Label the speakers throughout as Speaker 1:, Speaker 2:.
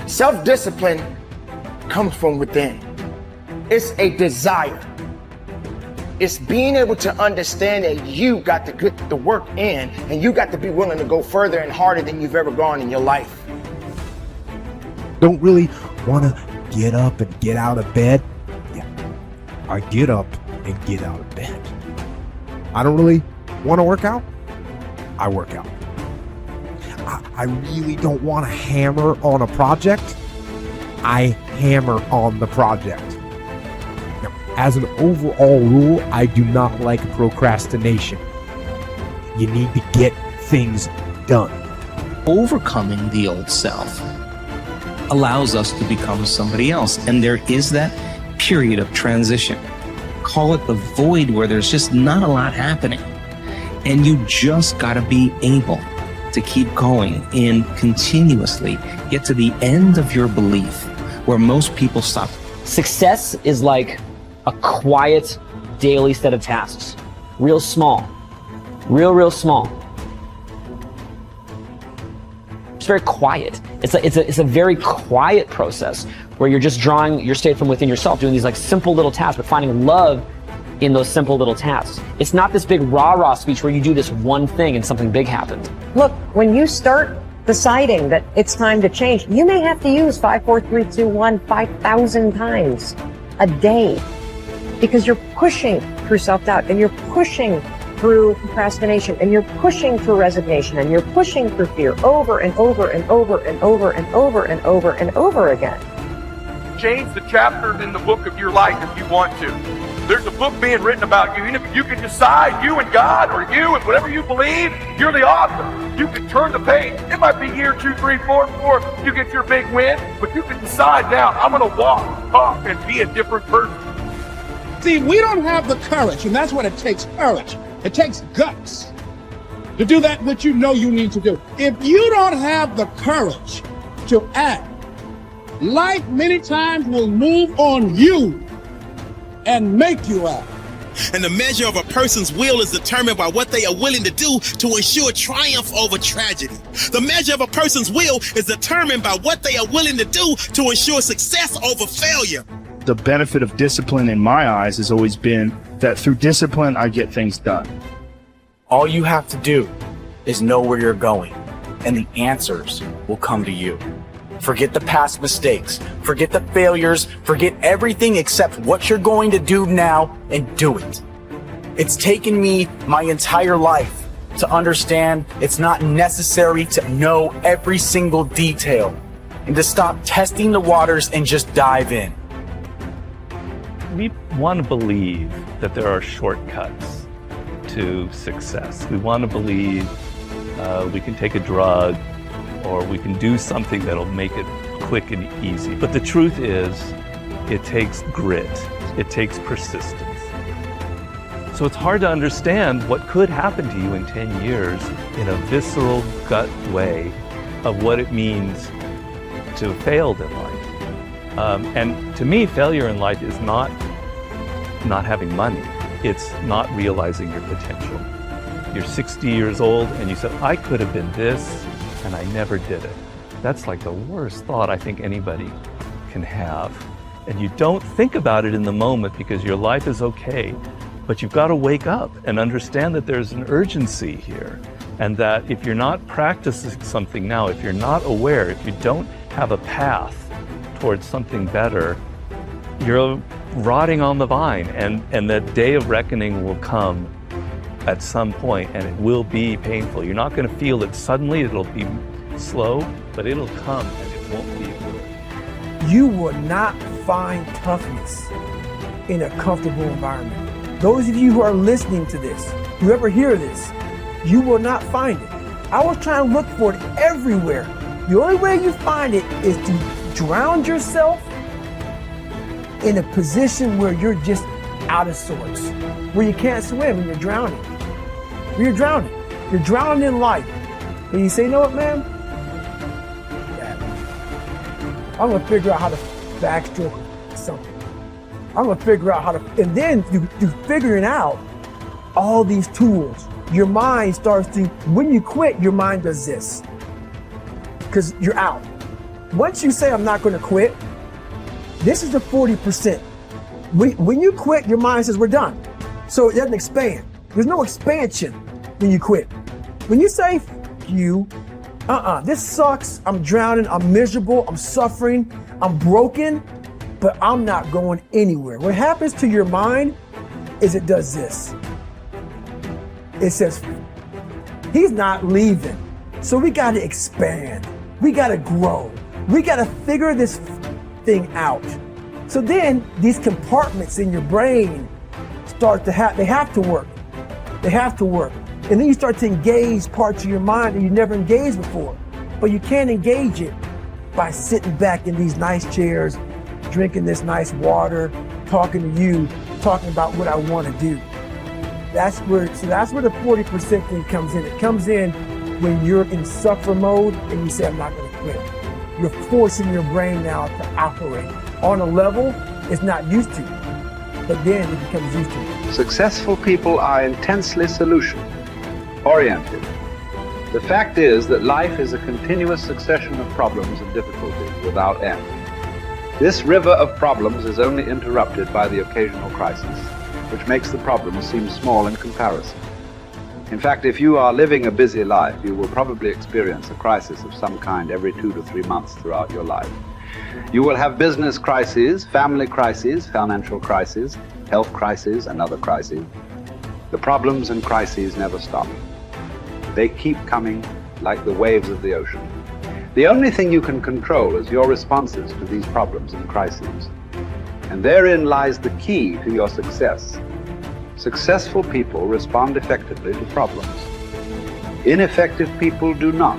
Speaker 1: Self-discipline comes from within. It's a desire. It's being able to understand that you got to get the work in, and you got to be willing to go further and harder than you've ever gone in your life.
Speaker 2: Don't really want to get up and get out of bed. Yeah, I get up and get out of bed. I don't really want to work out. I work out. I really don't want to hammer on a project. I hammer on the project. Now, as an overall rule, I do not like procrastination. You need to get things done.
Speaker 3: Overcoming the old self allows us to become somebody else. And there is that period of transition. Call it the void, where there's just not a lot happening. And you just got to be able to keep going and continuously get to the end of your belief, where most people stop.
Speaker 4: Success is like a quiet daily set of tasks. Real small. Real small. It's very quiet. It's a very quiet process where you're just drawing your state from within yourself, doing these like simple little tasks, but finding love in those simple little tasks. It's not this big rah-rah speech where you do this one thing and something big happens.
Speaker 5: Look, when you start deciding that it's time to change, you may have to use 5, 4, 3, 2, 1, 5,000 times a day, because you're pushing through self-doubt, and you're pushing through procrastination, and you're pushing through resignation, and you're pushing through fear over and over and over and over and over and over and over again.
Speaker 6: Change the chapters in the book of your life if you want to. There's a book being written about you. You can decide, you and God, or you and whatever you believe, you're the author. You can turn the page. It might be year 2, 3, 4 before you get your big win, but you can decide now, I'm going to walk, talk, and be a different person.
Speaker 7: See, we don't have the courage, and that's what it takes, courage. It takes guts to do that which you know you need to do. If you don't have the courage to act, life many times will move on you and make you act.
Speaker 8: And the measure of a person's will is determined by what they are willing to do to ensure triumph over tragedy. The measure of a person's will is determined by what they are willing to do to ensure success over failure.
Speaker 9: The benefit of discipline in my eyes has always been that through discipline, I get things done.
Speaker 10: All you have to do is know where you're going, and the answers will come to you. Forget the past mistakes, forget the failures, forget everything except what you're going to do now, and do it. It's taken me my entire life to understand it's not necessary to know every single detail, and to stop testing the waters and just dive in.
Speaker 11: We want to believe that there are shortcuts to success. We want to believe we can take a drug, or we can do something that'll make it quick and easy. But the truth is, it takes grit. It takes persistence. So it's hard to understand what could happen to you in 10 years in a visceral gut way of what it means to have failed in life. And to me, failure in life is not having money. It's not realizing your potential. You're 60 years old and you said, I could have been this, and I never did it. That's like the worst thought I think anybody can have. And you don't think about it in the moment because your life is okay, but you've got to wake up and understand that there's an urgency here, and that if you're not practicing something now, if you're not aware, if you don't have a path towards something better, you're rotting on the vine, and that day of reckoning will come at some point, and it will be painful. You're not going to feel it suddenly. It'll be slow, but it'll come, and it won't be good.
Speaker 12: You will not find toughness in a comfortable environment. Those of you who are listening to this, whoever hear this, you will not find it. I was trying to look for it everywhere. The only way you find it is to drown yourself in a position where you're just out of sorts, where you can't swim and you're drowning. You're drowning. You're drowning in life. And you say, you know what, man? I'm going to figure out how to backstroke something. I'm going to figure out how to, and then you figuring out all these tools. Your mind starts to, when you quit, your mind does this. Because you're out. once you say, I'm not going to quit, this is the 40%. When you quit, your mind says, we're done. So it doesn't expand. There's no expansion when you quit. When you say, you, this sucks, I'm drowning, I'm miserable, I'm suffering, I'm broken, but I'm not going anywhere. What happens to your mind is it does this. It says, he's not leaving. So we got to expand. We got to grow. We got to figure this thing out. So then these compartments in your brain start to they have to work. They have to work. And then you start to engage parts of your mind that you never engaged before. But you can't engage it by sitting back in these nice chairs, drinking this nice water, talking to you, talking about what I want to do. That's where the 40% thing comes in. It comes in when you're in suffer mode and you say, I'm not going to quit. You're forcing your brain now to operate on a level it's not used to, but then it becomes used to.
Speaker 13: Successful people are intensely solution-oriented. The fact is that life is a continuous succession of problems and difficulties without end. This river of problems is only interrupted by the occasional crisis, which makes the problem seem small in comparison. In fact, if you are living a busy life, you will probably experience a crisis of some kind every 2 to 3 months throughout your life. You will have business crises, family crises, financial crises, health crises, and other crises. The problems and crises never stop. They keep coming like the waves of the ocean. The only thing you can control is your responses to these problems and crises. And therein lies the key to your success. Successful people respond effectively to problems. Ineffective people do not.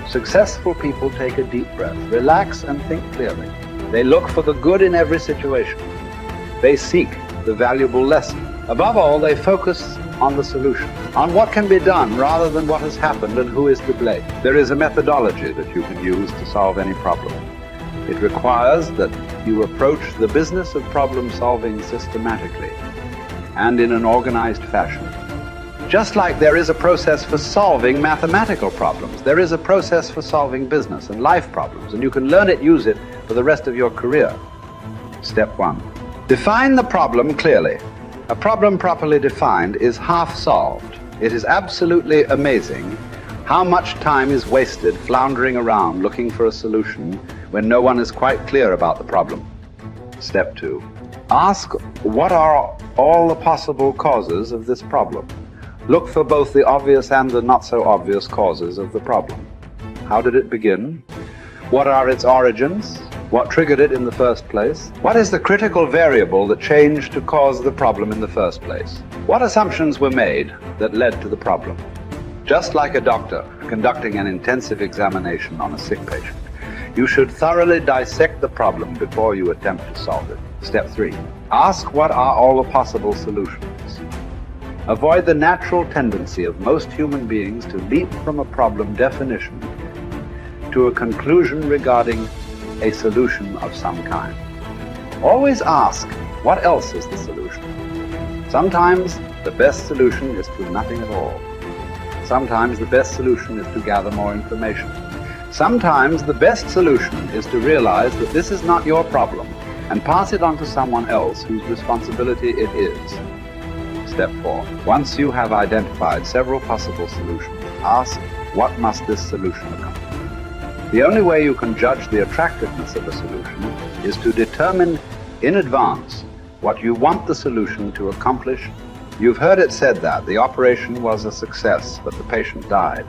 Speaker 13: Successful people take a deep breath, relax and think clearly. They look for the good in every situation. They seek the valuable lesson. Above all, they focus on the solution, on what can be done rather than what has happened and who is to blame. There is a methodology that you can use to solve any problem. It requires that you approach the business of problem solving systematically and in an organized fashion. Just like there is a process for solving mathematical problems, there is a process for solving business and life problems, and you can learn it, use it for the rest of your career. Step 1. Define the problem clearly. A problem properly defined is half solved. It is absolutely amazing how much time is wasted floundering around looking for a solution when no one is quite clear about the problem. Step 2. Ask, what are all the possible causes of this problem? Look for both the obvious and the not so obvious causes of the problem. How did it begin? What are its origins? What triggered it in the first place? What is the critical variable that changed to cause the problem in the first place? What assumptions were made that led to the problem? Just like a doctor conducting an intensive examination on a sick patient, you should thoroughly dissect the problem before you attempt to solve it. Step 3. Ask, what are all the possible solutions? Avoid the natural tendency of most human beings to leap from a problem definition to a conclusion regarding a solution of some kind. Always ask, what else is the solution? Sometimes the best solution is to nothing at all. Sometimes the best solution is to gather more information. Sometimes the best solution is to realize that this is not your problem and pass it on to someone else whose responsibility it is. Step 4. Once you have identified several possible solutions, ask, what must this solution accomplish? The only way you can judge the attractiveness of a solution is to determine in advance what you want the solution to accomplish. You've heard it said that the operation was a success, but the patient died.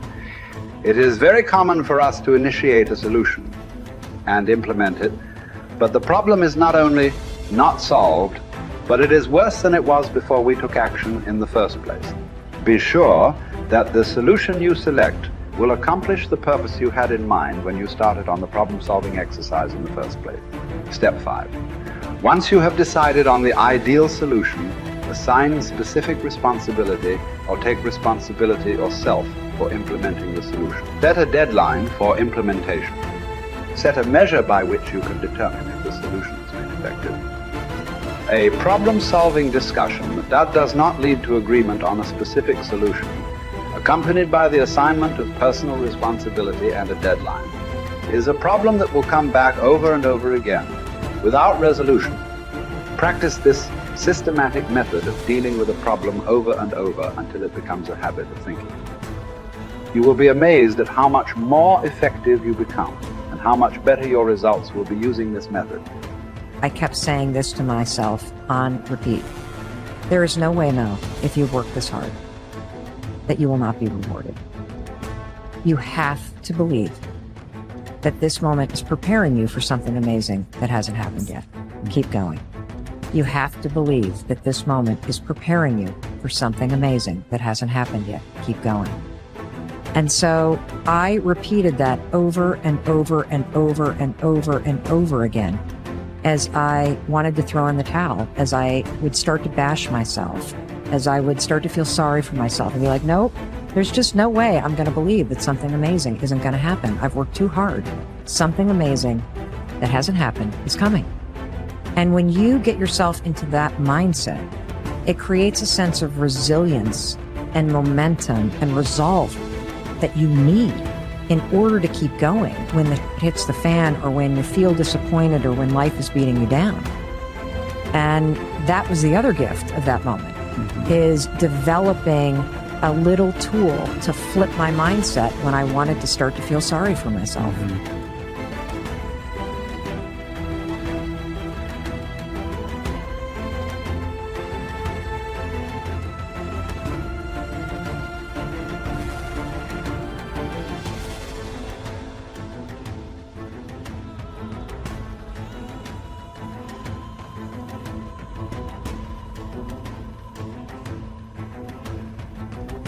Speaker 13: It is very common for us to initiate a solution and implement it, but the problem is not only not solved, but it is worse than it was before we took action in the first place. Be sure that the solution you select will accomplish the purpose you had in mind when you started on the problem-solving exercise in the first place. Step 5. Once you have decided on the ideal solution, assign specific responsibility or take responsibility yourself for implementing the solution. Set a deadline for implementation. Set a measure by which you can determine if the solution has been effective. A problem-solving discussion that does not lead to agreement on a specific solution, accompanied by the assignment of personal responsibility and a deadline, is a problem that will come back over and over again without resolution. Practice this systematic method of dealing with a problem over and over until it becomes a habit of thinking. You will be amazed at how much more effective you become and how much better your results will be using this method.
Speaker 5: I kept saying this to myself on repeat. There is no way, Mel, if you work this hard, that you will not be rewarded. You have to believe that this moment is preparing you for something amazing that hasn't happened yet. Keep going. You have to believe that this moment is preparing you for something amazing that hasn't happened yet. Keep going. And so I repeated that over and over and over and over and over again as I wanted to throw in the towel, as I would start to bash myself, as I would start to feel sorry for myself and be like, nope, there's just no way I'm going to believe that something amazing isn't going to happen. I've worked too hard. Something amazing that hasn't happened is coming. And when you get yourself into that mindset, it creates a sense of resilience and momentum and resolve that you need in order to keep going when it hits the fan or when you feel disappointed or when life is beating you down. And that was the other gift of that moment, is developing a little tool to flip my mindset when I wanted to start to feel sorry for myself.